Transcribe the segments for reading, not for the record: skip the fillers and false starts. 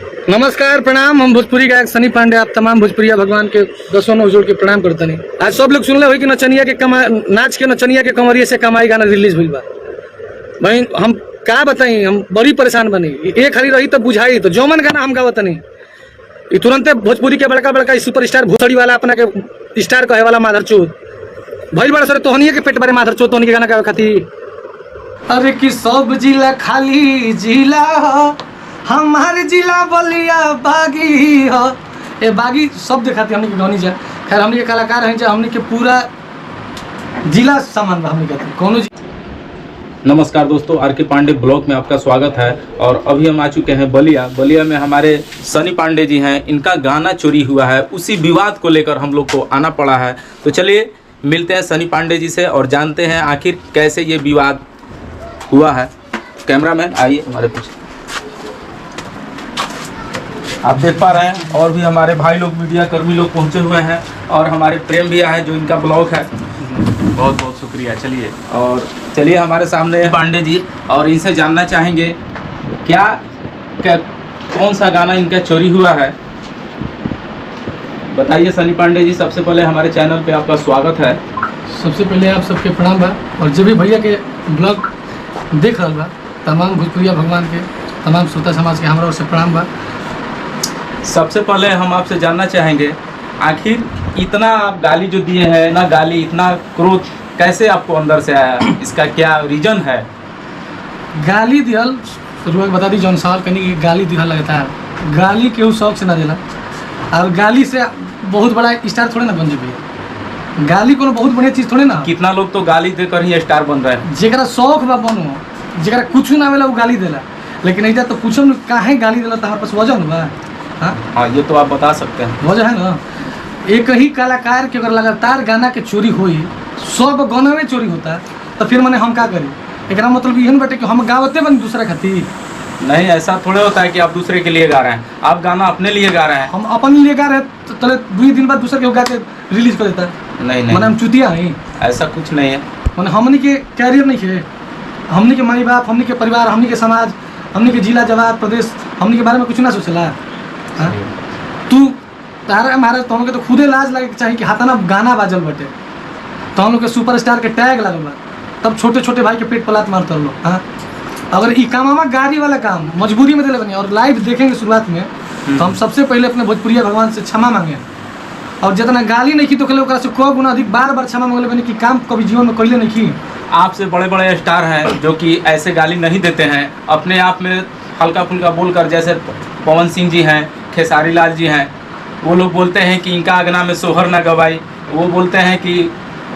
नमस्कार प्रणाम। हम भोजपुरी गायक सनी पांडे आप तमाम भोजपुरिया भगवान के दसों नौ जोड़ के प्रणाम करते हैं। आज सब लोग सुनले हुई कि नचनिया के नाच के नचनिया के कमरिए से कमाई गाना रिलीज हुई बा। भाई हम क्या बताई, हम बड़ी परेशान बनी। एक खाली रही तो बुझाई तो जोमन गाना हम गावत नहीं। तुरंत भोजपुरी के बड़का बड़का सुपरस्टार भोसड़ी वाला अपना के स्टार कहे वाला माधरचोद भइल बड़ा सर तोहनिए के पेट बारे माधरचोद तोहनी के गाना गावे खातिर। अरे कि सब जिला खाली जिला हमारे जिला बलिया बागी हो ए बागी सब दिखाते हमने के गौनी जा। खैर हमने के कलाकार हैं जो हमने के पूरा जिला सामान हमने कहते कौन। नमस्कार दोस्तों, आर के पांडे ब्लॉग में आपका स्वागत है। और अभी हम आ चुके हैं बलिया में हमारे सनी पांडे जी हैं। इनका गाना चोरी हुआ है, उसी विवाद को लेकर हम लोग को आना पड़ा है। तो चलिए मिलते हैं सनी पांडे जी से और जानते हैं आखिर कैसे ये विवाद हुआ है। कैमरामैन आइए हमारे पीछे। आप देख पा रहे हैं और भी हमारे भाई लोग मीडिया कर्मी लोग पहुंचे हुए हैं और हमारे प्रेम भैया है जो इनका ब्लॉग है। बहुत बहुत शुक्रिया। चलिए हमारे सामने पांडे जी और इनसे जानना चाहेंगे क्या कौन सा गाना इनका चोरी हुआ है। बताइए सनी पांडे जी, सबसे पहले हमारे चैनल पे आपका स्वागत है। सबसे पहले आप सबके प्रणाम बा और जो भी भैया के ब्लॉग देख रहा बा तमाम भोजपुरिया भगवान के तमाम श्रोता समाज के हमारा ओर से प्रणाम बा। सबसे पहले हम आपसे जानना चाहेंगे आखिर इतना आप गाली जो दिए हैं, इतना गाली इतना क्रोध कैसे आपको अंदर से आया, इसका क्या रीजन है? गाली दिहल शुरुआत बता दी जौन सवाल कनी गाली दिहल लगता है। गाली केहू शौक से ना दिला और गाली से बहुत बड़ा स्टार थोड़े ना बन जाए। गाली कोनो बहुत बढ़िया चीज़ थोड़े ना। कितना लोग तो गाली देकर ही स्टार बन रहे हैं। जेकरा शौक बा बनो, जेकरा कुछ ना मिला वो गाली देला। लेकिन ऐसा तो पूछो न काहे गाली देला तो हमारे पास वजह न बा। हाँ ये तो आप बता सकते हैं। वजह है ना, एक ही कलाकार के अगर लगातार गाना के चोरी हुई, सब गाना में चोरी होता है तो फिर मैंने हम क्या करी। एक मतलब यही बेटे कि हम गावते बन दूसरा खातिर। नहीं, ऐसा थोड़े होता है कि आप दूसरे के लिए गा रहे हैं। आप गाना अपने लिए गा रहे हैं। हम अपने लिए गा रहे हैं तो 2 दिन बाद दूसरे के गा के रिलीज कर देता है। नहीं मैंने हम चुतिया हैं, ऐसा कुछ नहीं है। मैंने हमने के कैरियर नहीं है, हमने के माई बाप, हमने के परिवार, हमने के समाज, हमने के जिला जवाब प्रदेश, हमने के बारे में कुछ ना सोचला। तू तारा हमारे तो हमके तो खुदे लाज लगे चाहिए कि हाथाना गाना बाजल बटे तो हम लोग के सुपरस्टार के टैग लगल बा, तब छोटे छोटे भाई के पेट पलात मारते लोग। हाँ, अगर ये काम गाड़ी वाला काम मजबूरी में दिले बनी और लाइव देखेंगे शुरुआत में तो हम सबसे पहले अपने भोजपुरिया भगवान से क्षमा मांगे और जितना गाली नहीं की तो कहले से 100 गुना अधिक बार क्षमा मांगले बनी कि काम कभी जीवन में कैले नहीं की। आपसे बड़े बड़े स्टार हैं जो कि ऐसे गाली नहीं देते हैं, अपने आप में हल्का फुल्का बोलकर, जैसे पवन सिंह जी हैं, खेसारी लाल जी हैं, वो लोग बोलते हैं कि इनका अगना में सोहर ना गवाई। वो बोलते हैं कि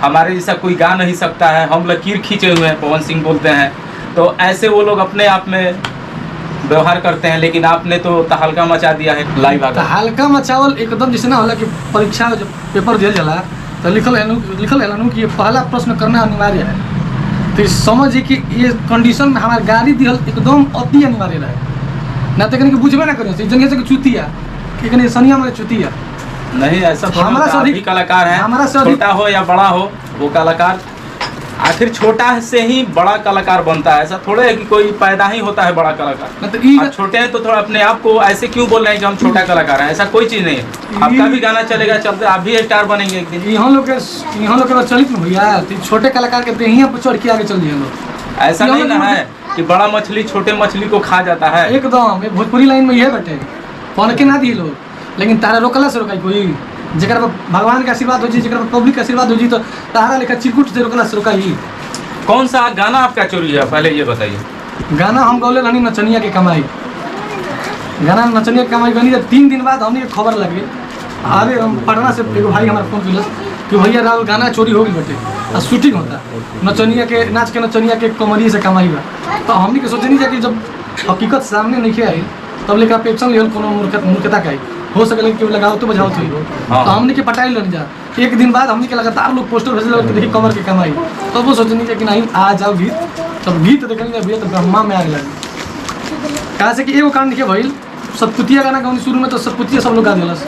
हमारे जैसा कोई गा नहीं सकता है, हम लकीर खींचे हुए हैं, पवन सिंह बोलते हैं। तो ऐसे वो लोग अपने आप में व्यवहार करते हैं, लेकिन आपने तो तहलका मचा दिया है लाइव आकर। तहलका मचावल एकदम जैसे ना होला कि परीक्षा जब पेपर दिया जाला तो लिखल है कि ये पहला प्रश्न करना अनिवार्य है। तो समझिए कि ये कंडीशन में हमारे गाड़ी दिहल एकदम अति अनिवार्य रहे ना, तो कहीं बुझबे ना करें जंगे से चुतिया कि सनिया में चुतिया नहीं। ऐसा हमारा सभी कलाकार है, हमारा छोटा हो या बड़ा हो, वो कलाकार आखिर छोटा से ही बड़ा कलाकार बनता है। ऐसा थोड़ा है कि कोई पैदा ही होता है बड़ा कलाकार। तो छोटे हैं तो थोड़ा अपने आप को ऐसे क्यों बोल रहे हैं कि हम छोटा कलाकार हैं? ऐसा कोई चीज़ नहीं है। आपका भी गाना चलेगा, चलते आप भी स्टार बनेंगे एक दिन। यहाँ लोग चलित में भैया छोटे कलाकार के देहिया पर चढ़ के आगे चल दिए लोग। ऐसा नहीं ना है कि बड़ा मछली छोटे मछली को खा जाता है। एकदम भोजपुरी लाइन में ये बैठे पौन के ना दिए लोग, लेकिन तारा रोकला से रोकाई कोई जरा भगवान का आशीर्वाद हो जी, जरा पब्लिक का आशीर्वाद हो जी तो तारा लेकर चिरकुट से रोकला से रोकाई। कौन सा गाना आपका चोरी है पहले ये बताइए। गाना हम गौले रहनी नचनिया के कमाई। गाना नचनिया के कमाई बनी, 3 दिन बाद हमने खबर लगे। अरे हम पटना से एक भाई हमारे फोन किया कि भैया राहुल गाना चोरी हो गई बेटे और शूटिंग होता नचनिया के नाच के नचनिया के कमरिए से कमाई बा। तो हमने के सोचनी जा कि जब हकीकत सामने नहीं आई तब लेकर अपेक्षा लिहल कोनो मूर्खता का हो सके कि लगाओ तो बजाओ तो तो हमने के पटाई लग जा। एक दिन बाद हमने के लगातार लोग पोस्टर भेजल कि देखिए कमर के कमाई। तो वो सोचनी कि नहीं आ जाओ गीत, तब गीत देखने भैया तो ब्रह्मा में आग लगी। कहा से कि एगो कारण देखिए भाई सतपुतिया गाना गाउनी शुरू में तो सतपुतिया सब लोग गा दिलस,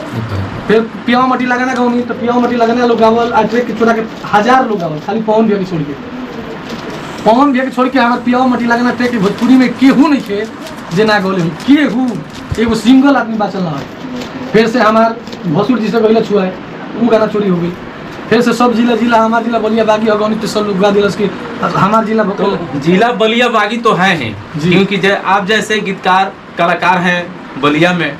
फिर पियावा मटी लगाना गाउनी तो पियावा मटी लगाने लोग गावल, आ ट्रैक के छोड़ा के 1000 लोग गावल, खाली पवन भैया के छोड़ के। पवन भैया के छोड़ के हमारे पियावा मटी लगाना ट्रैक भोजपुरी में केहू नहीं खे जे ना गौले केहू एगो सिंगल आदमी बाचल ना है। फिर से हमार भसुर जी से गईला छुआ है वो गाना चोरी हो गई। फिर से सब जिला हमार जिला बलिया बागी अगौनी तो सब लोग गा दिलस कि हमार जिला तो जिला बलिया बागी तो है ही, क्योंकि आप जैसे गीतकार कलाकार हैं बलिया में,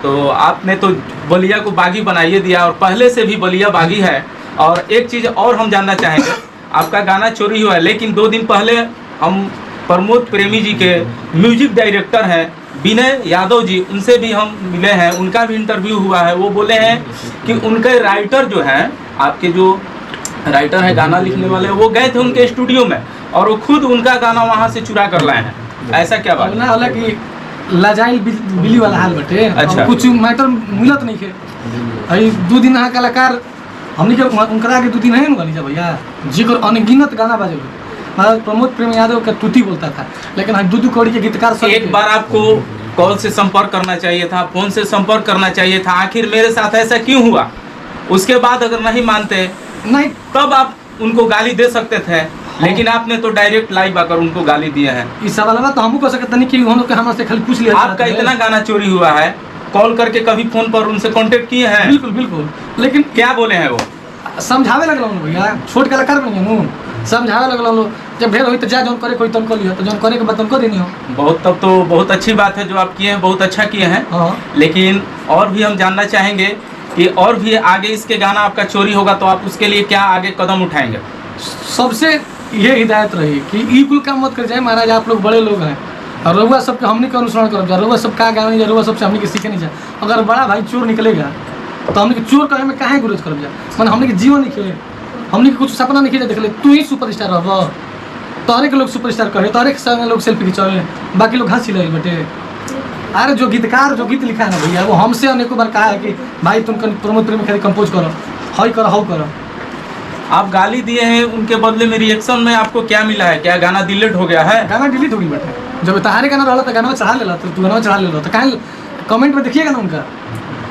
तो आपने तो बलिया को बागी बनाइए दिया और पहले से भी बलिया बागी है। और एक चीज़ और हम जानना चाहेंगे, आपका गाना चोरी हुआ है, लेकिन 2 दिन पहले हम प्रमोद प्रेमी जी के म्यूजिक डायरेक्टर हैं विनय यादव जी, उनसे भी हम मिले हैं, उनका भी इंटरव्यू हुआ है। वो बोले हैं कि उनके राइटर जो हैं, आपके जो राइटर हैं गाना लिखने वाले, वो गए थे उनके स्टूडियो में और वो खुद उनका गाना वहाँ से चुरा कर लाए हैं। ऐसा क्या बात ना होला कि लाजाइल बिली वाला हाल बटे। अच्छा। कुछ मैटर मिलत नहीं है। अई 2 दिन यहाँ कलाकार हमने के उनकरा के 2 दिन है ना भैया जिक्र अनगिनत गाना बाजे। महाराज प्रमोद प्रेम यादव का तूती बोलता था, लेकिन हम 2 कौड़ी के गीतकार सब। एक बार आपको कॉल से संपर्क करना चाहिए था, फोन से संपर्क करना चाहिए था, आखिर मेरे साथ ऐसा क्यों हुआ। उसके बाद अगर नहीं मानते नहीं तब आप उनको गाली दे सकते थे, लेकिन आपने तो डायरेक्ट लाइव आकर उनको गाली दिया है। इस सवाल तो हमको कह सकते नहीं कि हम लोग हमारे से खाली पूछ लिया। आपका इतना गाना चोरी हुआ है, कॉल करके कभी फोन पर उनसे कांटेक्ट किए हैं? बिल्कुल बिल्कुल, लेकिन क्या बोले हैं वो? समझावे लगल भैया, छोट कलाकार बन गए समझावे लगल। जब ढेर हुई तो जा जौन करे कोई तन कर लियो, तो जौन करे के बाद तुमको देनी हो। बहुत, तब तो बहुत अच्छी बात है जो आप किए हैं, बहुत अच्छा किए हैं। हाँ। लेकिन और भी हम जानना चाहेंगे कि और भी आगे इसके गाना आपका चोरी होगा तो आप उसके लिए क्या आगे कदम उठाएंगे? सबसे ये हिदायत रही कि ई कुल काम मत कर जाए महाराज, आप लोग बड़े लोग हैं और रउआ सबके हमने का अनुसरण कर जाए, रउआ सब का गावे रउआ सबसे हमने के सीखे नहीं जाए। अगर बड़ा भाई चोर निकलेगा तो हमने के चोर कहे में काहे गुरेज कर जाए, मैंने हमने के जीवन नहीं खेले, हमने के कुछ सपना नहीं खेले। देख ले तू ही सुपरस्टार रह, तोहरे के लोग सुपरस्टार कहे, तोहरे के संग लोग सेल्फी खिंचावे, बाकी लोग हंसी लगे बेटे। अरे जो गीतकार जो गीत लिखा है ना भैया, वो हमसे अनेकों बार कहा है कि भाई तुम प्रमोद प्रेमी खाली कंपोज करो, हई करो हाउ करो। आप गाली दिए हैं, उनके बदले में रिएक्शन में आपको क्या मिला है? क्या गाना डिलीट हो गया है? गाना डिलीट हो गई बेटे। जब तहारे गाना रहा तो गाना चढ़ा लेला, तो तू गाना चढ़ा लेला तो कहीं कमेंट में देखिएगा ना उनका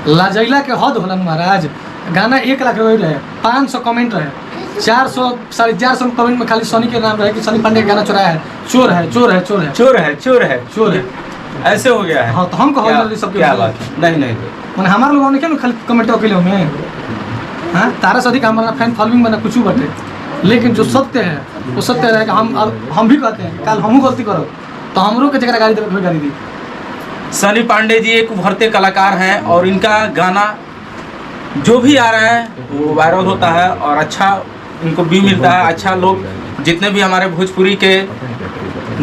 लाजैला के हद होला महाराज। गाना 1 लाख रहे, 500 कमेंट रहे, 400 450 कमेंट में खाली सनी के नाम रहे कि सनी पांडे का गाना चुराया है, चोर है चोर है चोर है चोर है चोर है चोर है, ऐसे हो गया है। हाँ तो हमको सबके क्या बात है? नहीं नहीं, मैंने हमारे लोगों ने क्या खाली कमेंट अकेले में, हाँ तारा से अधिक हमारा फैन फॉलोइंग बना कुछ बटे। लेकिन जो सत्य है वो सत्य रहेगा। हम भी कहते हैं कल हमू गलती करो तो हमरों के जगह गाली देवे गाली दी। सनी पांडे जी एक उभरते कलाकार हैं और इनका गाना जो भी आ रहा है वो वायरल होता है और अच्छा इनको भी मिलता है। अच्छा लोग जितने भी हमारे भोजपुरी के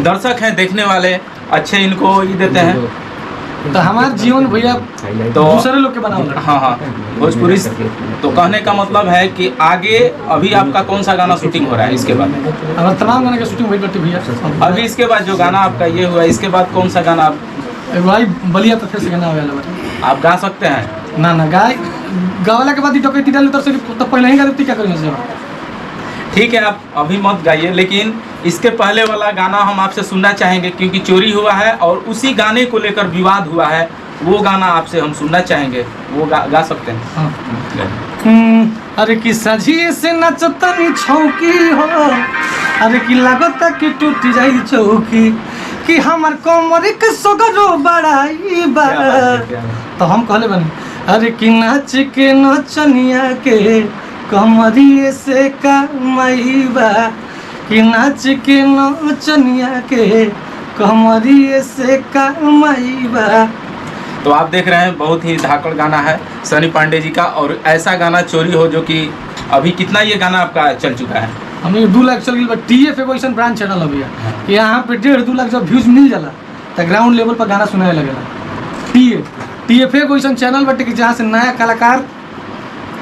दर्शक हैं देखने वाले अच्छे इनको ये देते हैं। तो हमारा जीवन भैया तो दूसरे लोग के बनाओ। हाँ हाँ, भोजपुरी तो कहने का मतलब है कि आगे अभी आपका कौन सा गाना शूटिंग हो रहा है? इसके बाद हमारे तमाम गाने की शूटिंग वही करती भैया। अभी इसके बाद जो गाना आपका ये हुआ, इसके बाद कौन सा गाना आप भाई बलिया तो फिर से गाना आवेला आप गा सकते हैं? ना गाय गवाला के बाद डकैती डाली उधर से तो पहले ही गा देती, क्या करेंगे से। ठीक है, आप अभी मत गाइए, लेकिन इसके पहले वाला गाना हम आपसे सुनना चाहेंगे क्योंकि चोरी हुआ है और उसी गाने को लेकर विवाद हुआ है। वो गाना आपसे हम सुनना चाहेंगे, वो गा सकते हैं? हाँ। अरे कि सजिए से नचतनी छौकी हो, अरे कि लागता कि टूट जाई चौकी, कि हमार कमर के सगरो बड़ाई बा। तो हम कहले बनी अरे कि नाच के नचनिया के कमरिए से कमाईबा, कि नाच के नचनिया के कमरिए से कमाईबा। तो आप देख रहे हैं बहुत ही धाकड़ गाना है सनी पांडे जी का, और ऐसा गाना चोरी हो जो कि अभी कितना ये गाना आपका चल चुका है? हमें 2 लाख चल गई। TF एगो ऐसा ब्रांड चैनल है भैया, यहाँ पे 1.5-2 लाख जब व्यूज मिल जाला तो ग्राउंड लेवल पर गाना सुनाए लगेला। TF एगो ऐसा चैनल बटे कि जहाँ से नया कलाकार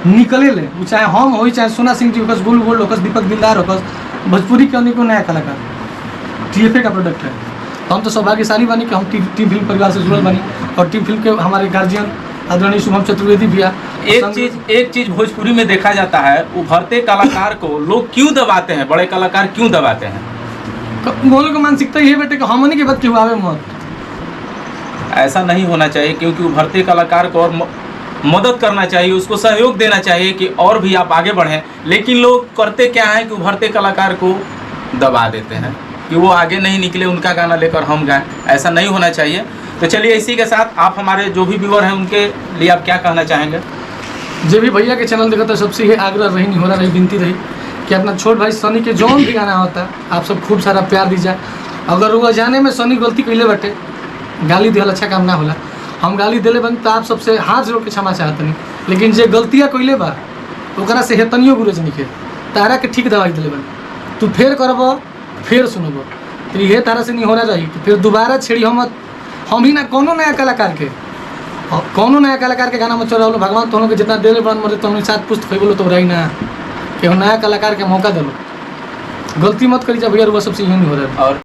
निकले ले, वो चाहे हम हो चाहे सोना Singh ji hocus, gold gold hocus, दीपक दिलदार होकस, भोजपुरी के अनेकों नया कलाकार TF का प्रोडक्ट है। तो हम तो सौभाग्यशाली बनी कि हम टीम फिल्म परिवार से जुड़ल बनी और टीम फिल्म के हमारे गार्जियन आदरणीय शुभम चतुर्वेदी भैया। एक चीज भोजपुरी में देखा जाता है, उभरते कलाकार को लोग क्यों दबाते हैं, बड़े कलाकार क्यों दबाते हैं? बोलो को मानसिकता ये बेटे कि हमनी के बात क्यों आवे मत। ऐसा नहीं होना चाहिए, क्योंकि उभरते कलाकार को और मदद करना चाहिए, उसको सहयोग देना चाहिए कि और भी आप आगे बढ़ें। लेकिन लोग करते क्या है कि उभरते कलाकार को दबा देते हैं कि वो आगे नहीं निकले, उनका गाना लेकर हम गाएं। ऐसा नहीं होना चाहिए। तो चलिए इसी के साथ आप हमारे जो भी व्यूअर हैं उनके लिए आप क्या कहना चाहेंगे? जो भी भैया के चैनल देखता है सबसे ये आग्रह रही, नहीं हो रही, विनती रही कि अपना छोट भाई सनी के जौन भी गाना होता आप सब खूब सारा प्यार दीजिए। अगर वो जाने में सनी गलती कैले बटे, गाली दिहल अच्छा काम ना होला, हम गाली दिले बन तो आप सबसे हाथ जोड़ के क्षमा चाहतनी, लेकिन जे गलतियाँ कैले बा ओकरा से हेतनियो गुरेज निके तारा के ठीक दवाई दिले बन, तू फेर करब फिर सुनब, तो ये तारा से नहीं होना रही कि फिर दोबारा छेड़ी हम ही ना कोनो नया कलाकार के गाना में चढ़ा भगवान तो के जितना देले बन मरे तो साथ पुस्त खै बोलो तो रही ना कि नया कलाकार के मौका दिलो, गलती मत करी जब भैया, सबसे यूँ नहीं हो रहा है। और